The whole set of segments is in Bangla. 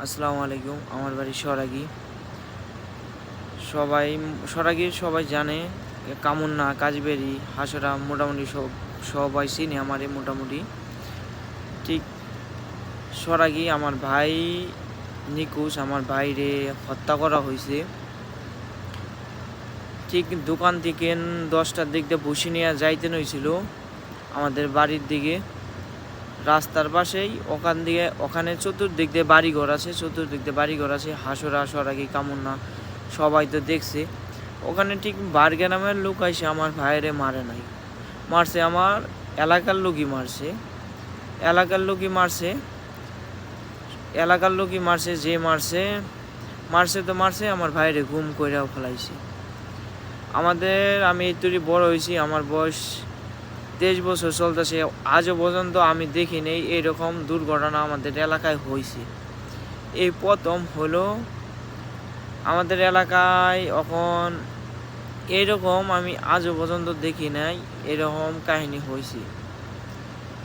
আসসালামু আলাইকুম। আমার বাড়ি সরাগী। সবাই জানে। কামুন্না, কাজবেরি, হাসরা মোটামুটি সবাই চিনে আমারে মোটামুটি। ঠিক সরাগী আমার ভাই নিকুজ, আমার ভাইরে হত্যা করা হয়েছে। ঠিক দোকান থেকে 10টার দিক দিয়ে বসে নিয়ে যাইতে হয়েছিল আমাদের বাড়ির দিকে। রাস্তার পাশেই ওখানে চতুর্দিক দিয়ে বাড়িঘর আছে। হাসরা, সরাগী, কামুন্না সবাই তো দেখছে। ওখানে ঠিক বারগ্রামের লোক আইসে আমার ভাইয়েরে মারে নাই, মারছে আমার এলাকার লোকই মারছে। যে মারছে আমার ভাইরে গুম কইরাও ফেলাইছে। আমি এই তৈরি বড় হয়েছি, আমার বয়স 23 বছর চলতেছে। আজও পর্যন্ত আমি দেখি নেই এরকম দুর্ঘটনা আমাদের এলাকায় হয়েছে। এই প্রথম হলো আমাদের এলাকায়। এখন এইরকম আমি আজও পর্যন্ত দেখি নাই এরকম কাহিনী হয়েছে।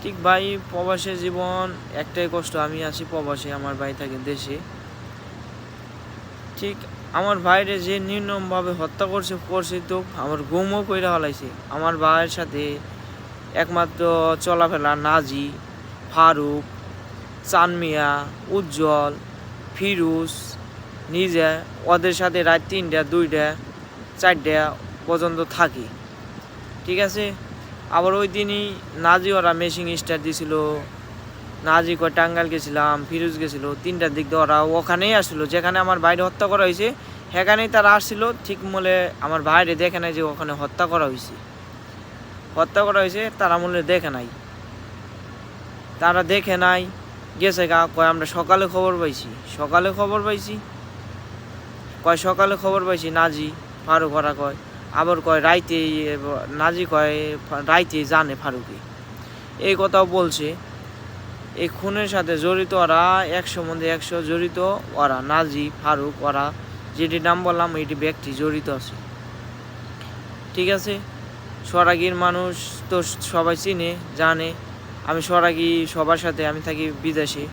ঠিক ভাই, প্রবাসের জীবন একটাই কষ্ট। আমি আছি প্রবাসে, আমার ভাই থাকে দেশে। ঠিক আমার ভাইরে যে নির্মমভাবে হত্যা করছে তো আমার গুমও কইরা হলাইছে। আমার ভাইয়ের সাথে একমাত্র চলাফেরা নাজি, ফারুক, চানমিয়া, উজ্জ্বল, ফিরুজ, নিজে ওদের সাথে রাত 3টা, 2টা, 4টা পর্যন্ত থাকি। ঠিক আছে। আবার ওই দিনই নাজি ওরা মেশিন স্টার্ট দিছিল। নাজি কয় টাঙ্গাইল গেছিলাম, ফিরোজ গেছিল। 3টার দিক দিয়ে ওরা ওখানেই আসছিল যেখানে আমার ভাইরে হত্যা করা হয়েছে। সেখানেই তারা আসছিল। ঠিক মূলে আমার ভাইরে দেখে নাই যে ওখানে হত্যা করা হয়েছে। তারা মূলে দেখে নাই। গেছে কয় আমরা সকালে খবর পাইছি নাজি, ফারুক ওরা কয়। আবার কয় রাইতে, নাজি কয় রাইতে জানে ফারুকে। এই কথাও বলছে। এই খুনের সাথে জড়িত ওরা 100 মধ্যে 100 জড়িত। ওরা নাজি, ফারুক, ওরা যেটি নাম বললাম এইটি ব্যক্তি জড়িত আছে। ঠিক আছে। সরাগীর মানুষ তো সবাই চিনে জানে। আমি সরাগী সবার সাথে, আমি থাকি বিদেশে।